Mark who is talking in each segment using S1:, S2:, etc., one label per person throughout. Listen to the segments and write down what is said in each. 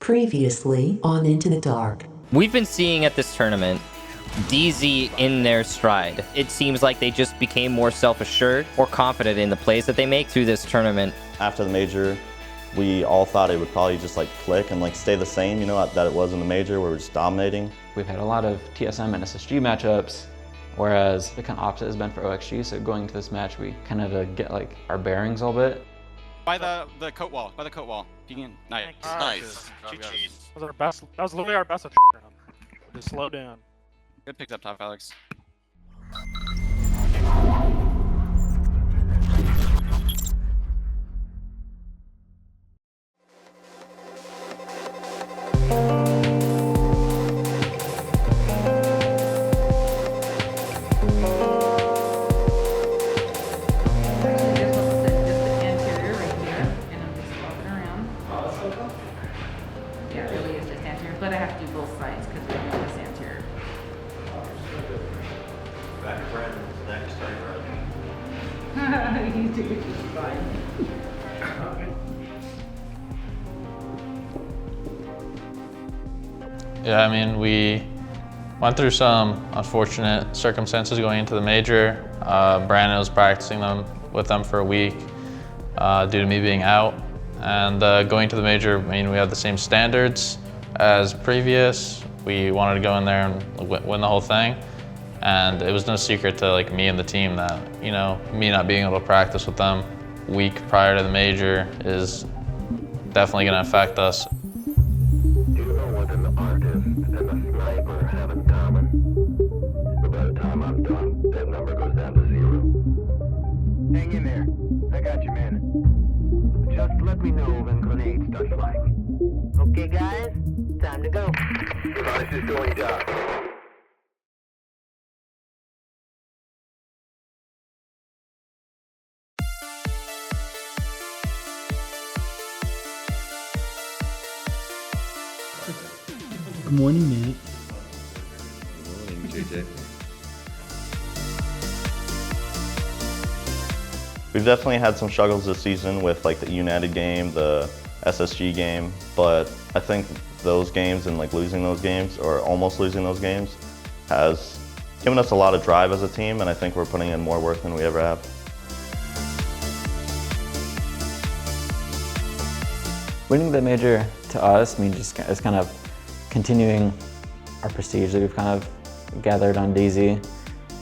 S1: Previously on Into the Dark.
S2: We've been seeing at this tournament DZ in their stride. It seems like they just became more self-assured or confident in the plays that they make through this tournament.
S3: After the major, we all thought it would probably just like click and like stay the same, you know, that it was in the major where we're just dominating.
S4: We've had a lot of TSM and SSG matchups, whereas the kind of opposite has been for OXG. So going into this match, we kind of get like our bearings a little bit.
S5: By the coat wall, Peeking in. Nice.
S6: Nice.
S7: That was literally our best. Just slow down.
S5: Good picked up top, Alex.
S8: But I have to do both sides because we're doing this anterior.
S6: Back to Brandon's next turn,
S8: You do, which is fine.
S9: Yeah, I mean, we went through some unfortunate circumstances going into the major. Brandon was practicing with them for a week due to me being out. And going to the major, I mean, we had the same standards as previous. We wanted to go in there and win the whole thing. And it was no secret to like me and the team that, you know, me not being able to practice with them a week prior to the major is definitely gonna affect us.
S10: Do you know what an artist and a sniper have in common? But by the time I'm done, that number goes down to 0. Hang in there. I got you, man. Just let me know when grenades start flying. Okay, guys, time to go. Device is going down.
S11: Good morning, Matt.
S6: Good morning, JJ.
S3: We've definitely had some struggles this season with like the United game, the SSG game, but I think those games and like losing those games or almost losing those games has given us a lot of drive as a team, and I think we're putting in more work than we ever have.
S4: Winning the major to us means just is kind of continuing our prestige that we've kind of gathered on DZ.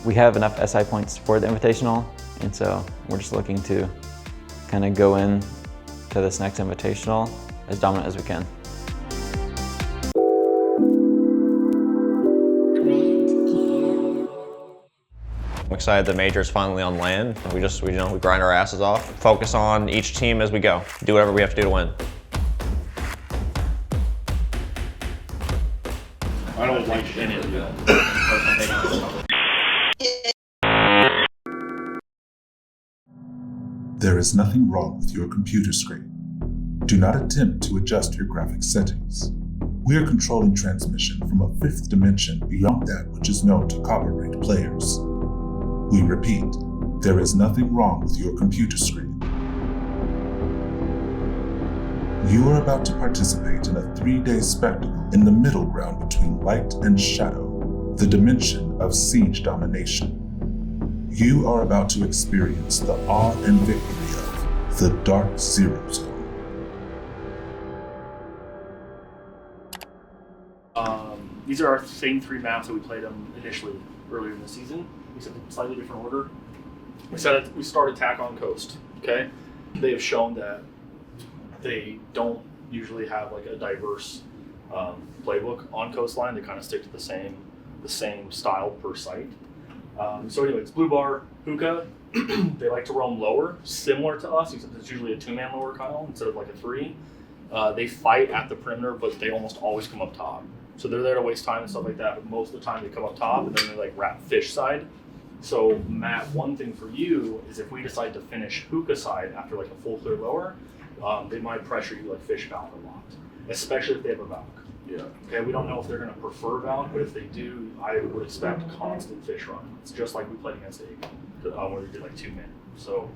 S4: We have enough SI points for the Invitational, and so we're just looking to kind of go in to this next Invitational as dominant as we can.
S12: I'm excited the major is finally on land. We grind our asses off, focus on each team as we go, do whatever we have to do to win.
S6: I don't like any of them.
S13: There is nothing wrong with your computer screen. Do not attempt to adjust your graphics settings. We are controlling transmission from a fifth dimension beyond that which is known to copyright players. We repeat, there is nothing wrong with your computer screen. You are about to participate in a 3-day spectacle in the middle ground between light and shadow, the dimension of siege domination. You are about to experience the awe and victory of the DarkZero Zone.
S7: These are our same 3 maps that we played them initially earlier in the season, except in slightly different order. We start attack on coast. Okay, they have shown that they don't usually have like a diverse playbook on coastline. They kind of stick to the same style per site. So anyways, Blue Bar, Hookah, they like to roam lower, similar to us, except it's usually a 2-man lower Kyle instead of like a 3. They fight at the perimeter, but they almost always come up top. So they're there to waste time and stuff like that, but most of the time they come up top and then they like wrap fish side. So Matt, one thing for you is if we decide to finish Hookah side after like a full clear lower, they might pressure you like fish Valk a lot, especially if they have a Valk.
S6: Yeah.
S7: Okay, we don't know if they're going to prefer Valk, but if they do, I would expect constant fish run. It's just like we played against Egg, where we did like 2 men. So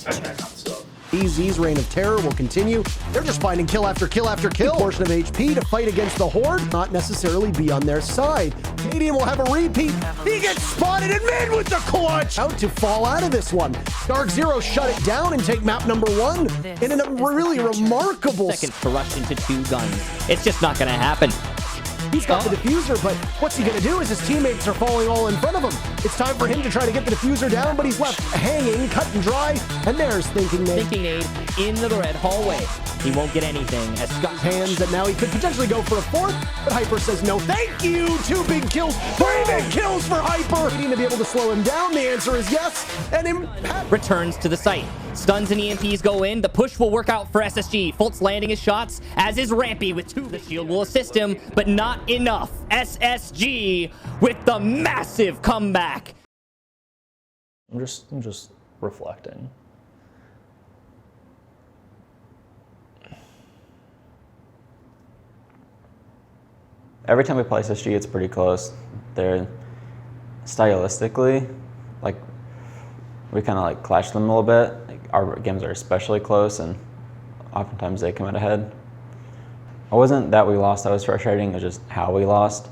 S7: that kind of stuff.
S14: DZ's reign of terror will continue. They're just finding kill after kill after kill. A portion of HP to fight against the Horde, not necessarily be on their side. Canadian will have a repeat. He gets spotted and mid with the clutch. Out to fall out of this one. DarkZero shut it down and take map number 1 in a really remarkable
S2: seconds to rush into 2 guns. It's just not going to happen.
S14: He's got the diffuser, but what's he going to do as his teammates are falling all in front of him? It's time for him to try to get the diffuser down, but he's left hanging, cut and dry, and there's Thinking Nade.
S2: Thinking Nade into the red hallway. He won't get anything as Scott's
S14: hands, and now he could potentially go for a 4th, but Hyper says no. Thank you! 2 big kills, 3 big kills for Hyper! Needing to be able to slow him down, the answer is yes, and Impact
S2: returns to the site. Stuns and EMPs go in. The push will work out for SSG. Fultz landing his shots, as is Rampy with 2. The shield will assist him, but not enough. SSG with the massive comeback.
S15: I'm just reflecting.
S4: Every time we play SSG, it's pretty close. They're stylistically, like, we kind of like clash them a little bit. Like, our games are especially close, and oftentimes they come out ahead. It wasn't that we lost that was frustrating, it was just how we lost.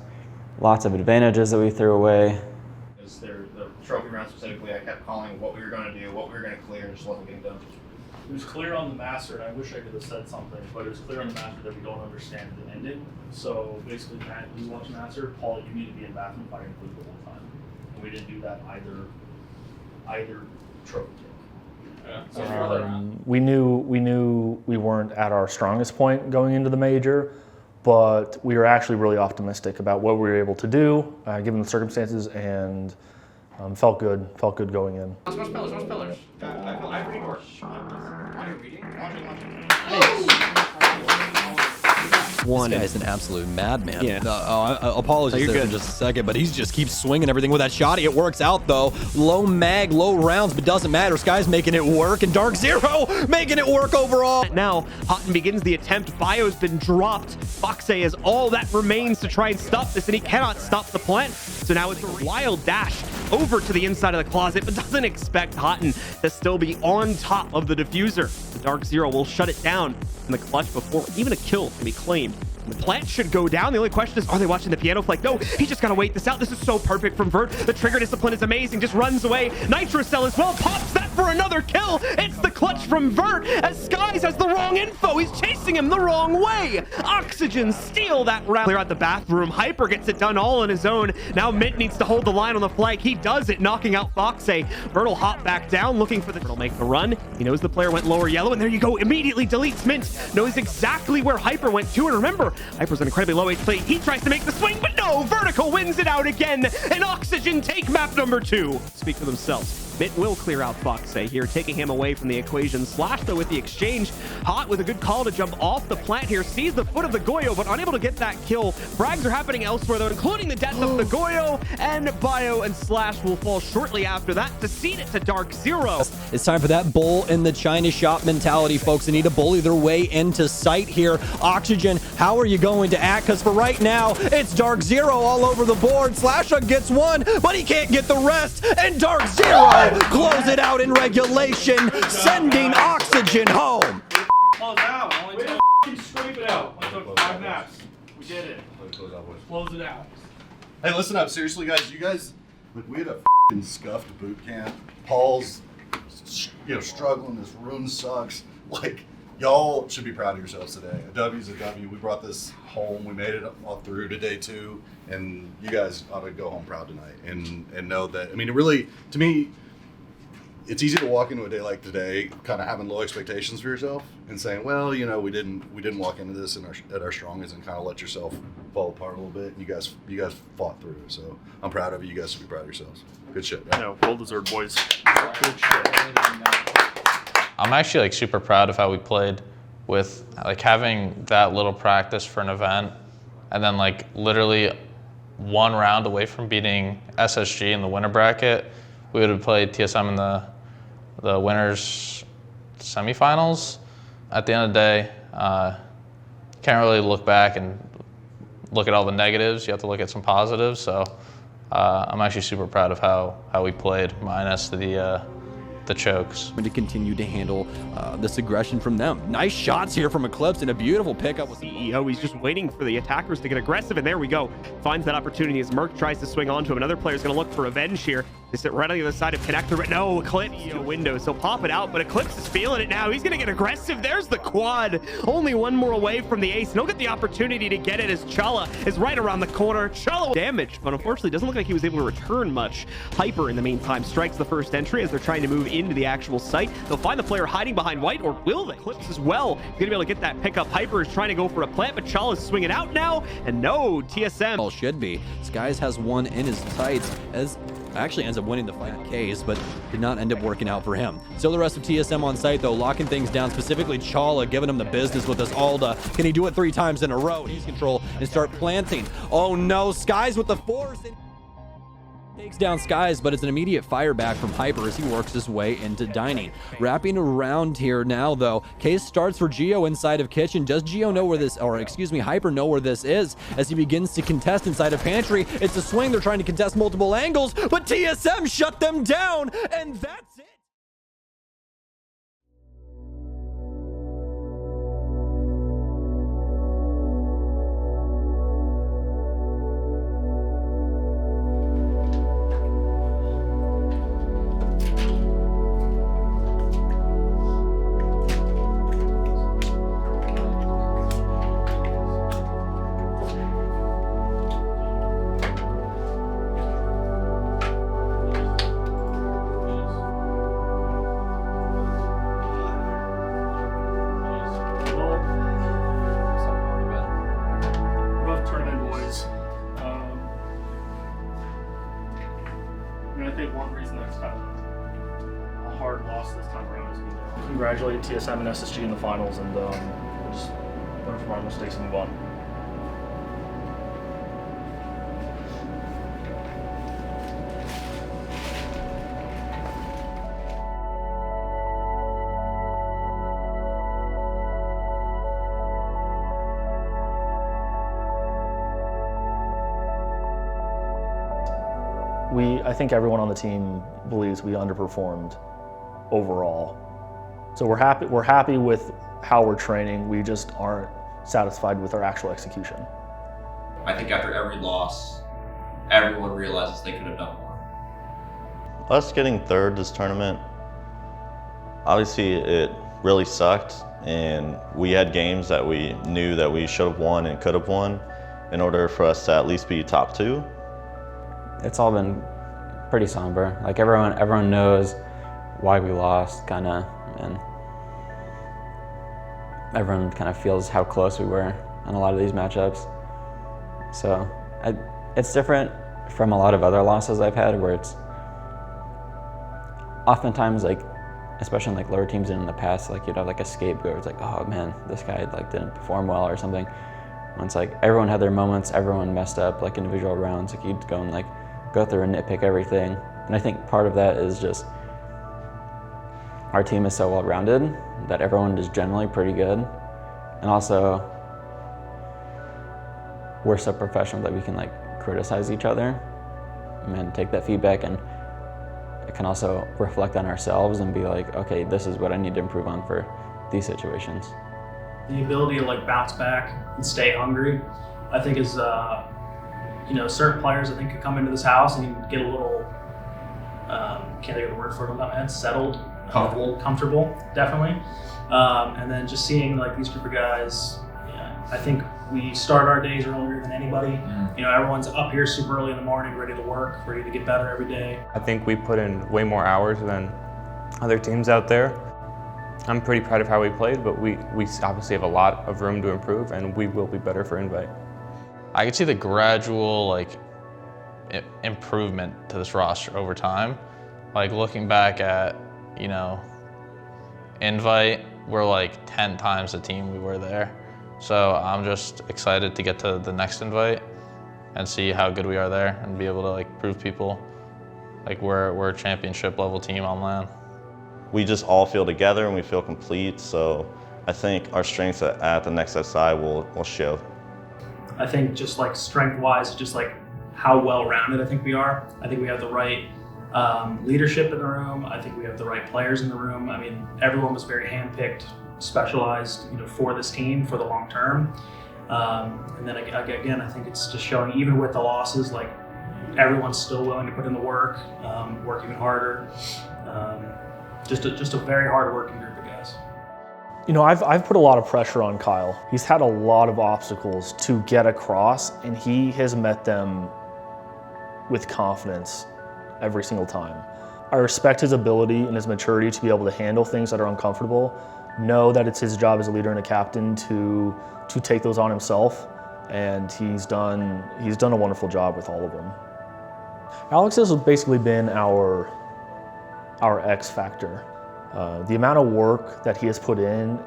S4: Lots of advantages that we threw away.
S12: The trophy round specifically, I kept calling what we were going to do, what we were going to clear, and just wasn't getting done.
S7: It was clear on the master, and I wish I could have said something, but it was clear on the master that we don't understand the ending. So basically, Matt, you watch master, Paul, you need to be in bathroom fighting blue the whole time. And we didn't do that either trophy kick.
S15: We knew we weren't at our strongest point going into the major, but we were actually really optimistic about what we were able to do, given the circumstances, and felt good going in.
S12: Smash pillars. I read or I'm reading.
S16: One this guy's an absolute madman.
S17: Yeah.
S16: I apologize there for just a second, but he just keeps swinging everything with that shot. It works out though. Low mag, low rounds, but doesn't matter. Sky's making it work, and DarkZero making it work overall.
S17: Now, Hotan begins the attempt. Bio's been dropped. Foxe is all that remains to try and stop this, and he cannot stop the plant. So now it's a wild dash over to the inside of the closet, but doesn't expect Hotan to still be on top of the diffuser. The DarkZero will shut it down in the clutch before even a kill can be claimed. The plant should go down. The only question is, are they watching the piano flick? No, he just got to wait this out. This is so perfect from Vert. The trigger discipline is amazing. Just runs away. Nitro Cell as well. Pops that for another kill. It's the clutch from Vert as Skies has the wrong info. He's chasing him the wrong way. Oxygen steal that round. Clear out the bathroom. Hyper gets it done all on his own. Now Mint needs to hold the line on the flank. He does it, knocking out Foxe. Vert will hop back down, looking for the... Vert will make the run. He knows the player went lower yellow, and there you go. Immediately deletes Mint. Knows exactly where Hyper went to, and remember, Hyper's an incredibly low HP. He tries to make the swing, but no! Vertical wins it out again, and Oxygen take map number 2. Speak for themselves. Mint will clear out Foxe here, taking him away from the equation. Slash, though, with the exchange. Hot with a good call to jump off the plant here. Sees the foot of the Goyo, but unable to get that kill. Frags are happening elsewhere, though, including the death of the Goyo, and Bio and Slash will fall shortly after that to cede it to DarkZero.
S16: It's time for that bull in the China shop mentality, folks. They need to bully their way into sight here. Oxygen, how are you going to act? Because for right now, it's DarkZero all over the board. Slasha gets one, but he can't get the rest, and DarkZero close it out in regulation, sending Oxygen home.
S7: Close out. Way to scrape it out. It took 5 maps. We did it. Close it out.
S18: Hey, listen up. Seriously, guys. You guys, look, we had a scuffed boot camp. Paul's, struggling. This room sucks. Like, y'all should be proud of yourselves today. A W's a W. We brought this home. We made it all through to day 2. And you guys ought to go home proud tonight and know that, I mean, it really, to me, it's easy to walk into a day like today kind of having low expectations for yourself and saying, well, we didn't walk into this at our strongest and kind of let yourself fall apart a little bit. You guys fought through. So I'm proud of you. You guys should be proud of yourselves. Good shit, right?
S7: No, well deserved, boys. Good shit.
S9: I'm actually super proud of how we played with having that little practice for an event, and then literally 1 round away from beating SSG in the winner bracket. We would have played TSM in the winners semifinals. At the end of the day, can't really look back and look at all the negatives. You have to look at some positives. So I'm actually super proud of how we played, minus the the chokes.
S16: And to continue to handle this aggression from them. Nice shots here from Eclipse and a beautiful pickup with
S17: CEO. He's just waiting for the attackers to get aggressive, and there we go. Finds that opportunity as Merc tries to swing onto him. Another player's going to look for revenge here. They sit right on the other side of Connector, but no, Eclipse window, so pop it out, but Eclipse is feeling it now. He's going to get aggressive. There's the quad. Only one more away from the ace, and he'll get the opportunity to get it as Chala is right around the corner. Chala damage, but unfortunately doesn't look like he was able to return much. Hyper, in the meantime, strikes the first entry as they're trying to move into the actual site. They'll find the player hiding behind white, or will they? Eclipse as well. He's going to be able to get that pickup. Hyper is trying to go for a plant, but Chala's swinging out now, and no, TSM.
S16: All should be. Skies has one in his sights as actually ends up winning the fight case, but did not end up working out for him. Still the rest of TSM on site though, locking things down, specifically Chala giving him the business with this Alda. Can he do it 3 times in a row? He's control and start planting. Oh no, Skies with the force. Takes down Skies, but it's an immediate fire back from Hyper as he works his way into dining. Wrapping around here now though, Case starts for Geo inside of kitchen. Does Geo know where this, or excuse me, Hyper know where this is as he begins to contest inside of pantry? It's a swing, they're trying to contest multiple angles, but TSM shut them down, and that's it.
S7: Rough tournament, boys. I think one reason that's kind of a hard loss this time around is we congratulate TSM and SSG in the finals, and we'll just learn from our mistakes and move on. I think everyone on the team believes we underperformed overall. So we're happy with how we're training. We just aren't satisfied with our actual execution.
S12: I think after every loss, everyone realizes they could have done more.
S3: Us getting third this tournament, obviously it really sucked, and we had games that we knew that we should have won and could have won in order for us to at least be top 2.
S4: It's all been pretty somber. Like everyone knows why we lost, kind of, and everyone kind of feels how close we were on a lot of these matchups. So it's different from a lot of other losses I've had, where it's oftentimes like, especially in like lower teams in the past, like you'd have like a scapegoat. It's like, oh man, this guy like didn't perform well or something. And it's like everyone had their moments, everyone messed up like individual rounds. Like you'd go and like go through and nitpick everything. And I think part of that is just our team is so well-rounded that everyone is generally pretty good. And also, we're so professional that we can like criticize each other and take that feedback, and it can also reflect on ourselves and be like, okay, this is what I need to improve on for these situations.
S7: The ability to like bounce back and stay hungry, I think is, certain players I think could come into this house and get a little, can't think of the word for it on my head, settled. Comfortable, definitely. And then just seeing like these group of guys, I think we start our days earlier than anybody. Everyone's up here super early in the morning, ready to work, ready to get better every day.
S19: I think we put in way more hours than other teams out there. I'm pretty proud of how we played, but we obviously have a lot of room to improve, and we will be better for Invite.
S9: I could see the gradual improvement to this roster over time. Like looking back at, Invite, we're like 10 times the team we were there. So I'm just excited to get to the next Invite and see how good we are there and be able to prove people we're a championship level team on LAN.
S3: We just all feel together and we feel complete, so I think our strengths at the next SI will show.
S7: I think just like strength-wise, just like how well-rounded I think we are. I think we have the right leadership in the room. I think we have the right players in the room. I mean, everyone was very handpicked, specialized, for this team for the long term. And then again, I think it's just showing, even with the losses, like everyone's still willing to put in the work, work even harder. Just a very hard-working group of guys.
S15: I've put a lot of pressure on Kyle. He's had a lot of obstacles to get across, and he has met them with confidence every single time. I respect his ability and his maturity to be able to handle things that are uncomfortable, know that it's his job as a leader and a captain to take those on himself, and he's done a wonderful job with all of them. Alex has basically been our X factor. The amount of work that he has put in,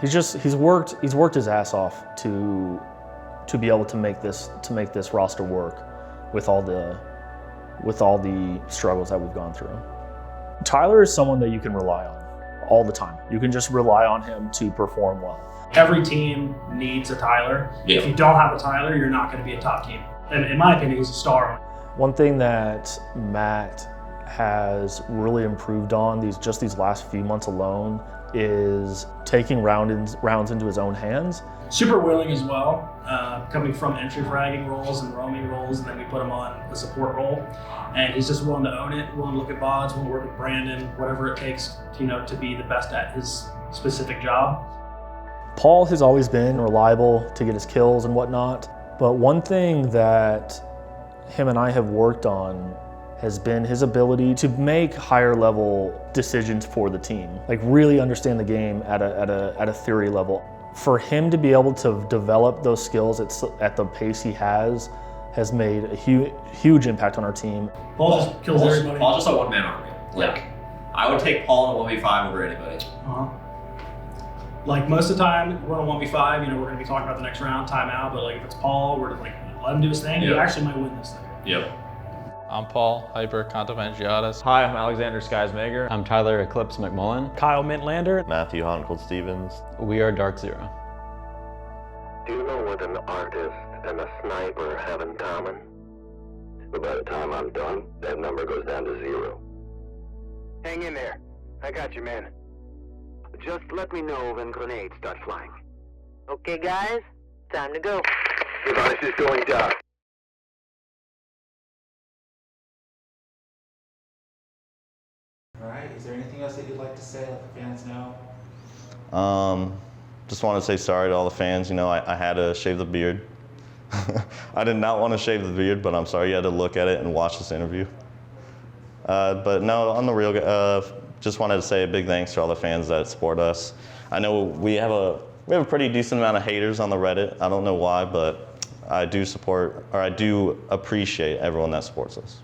S15: he's worked his ass off to be able to make this roster work with all the struggles that we've gone through. Tyler is someone that you can rely on all the time. You can just rely on him to perform well.
S7: Every team needs a Tyler.
S15: Yeah.
S7: If you don't have a Tyler, you're not going to be a top team. And in my opinion, he's a star.
S15: One thing that Matt has really improved on these last few months alone is taking rounds into his own hands.
S7: Super willing as well, coming from entry fragging roles and roaming roles, and then we put him on a support role. And he's just willing to own it, willing to look at VODs, willing to work with Brandon, whatever it takes, to be the best at his specific job.
S15: Paul has always been reliable to get his kills and whatnot, but one thing that him and I have worked on has been his ability to make higher level decisions for the team, like really understand the game at a theory level. For him to be able to develop those skills at the pace he has made a huge impact on our team.
S7: Paul just kills everybody.
S20: Paul's just a one-man army. Like, I would take Paul in a 1v5 over anybody.
S7: Like most of the time, we're on a 1v5, we're going to be talking about the next round, timeout, but like if it's Paul, we're like, let him do his thing, he actually might win this thing.
S9: Yep. I'm Paul Hyper Contavangiatis.
S12: Hi, I'm Alexander Skies-Mager.
S4: I'm Tyler Eclipse McMullen.
S3: Kyle Mintlander. Matthew Hotancold Stevens.
S4: We are DarkZero.
S10: Do you know what an artist and a sniper have in common? But by the time I'm done, that number goes down to 0. Hang in there. I got you, man. Just let me know when grenades start flying.
S8: Okay, guys, time to go.
S10: Device is going down.
S21: All right, is there anything else that you'd like to say, let the fans know?
S3: Just want to say sorry to all the fans. I had to shave the beard. I did not want to shave the beard, but I'm sorry you had to look at it and watch this interview. But no, on the real, just wanted to say a big thanks to all the fans that support us. I know we have a pretty decent amount of haters on the Reddit. I don't know why, but I do appreciate everyone that supports us.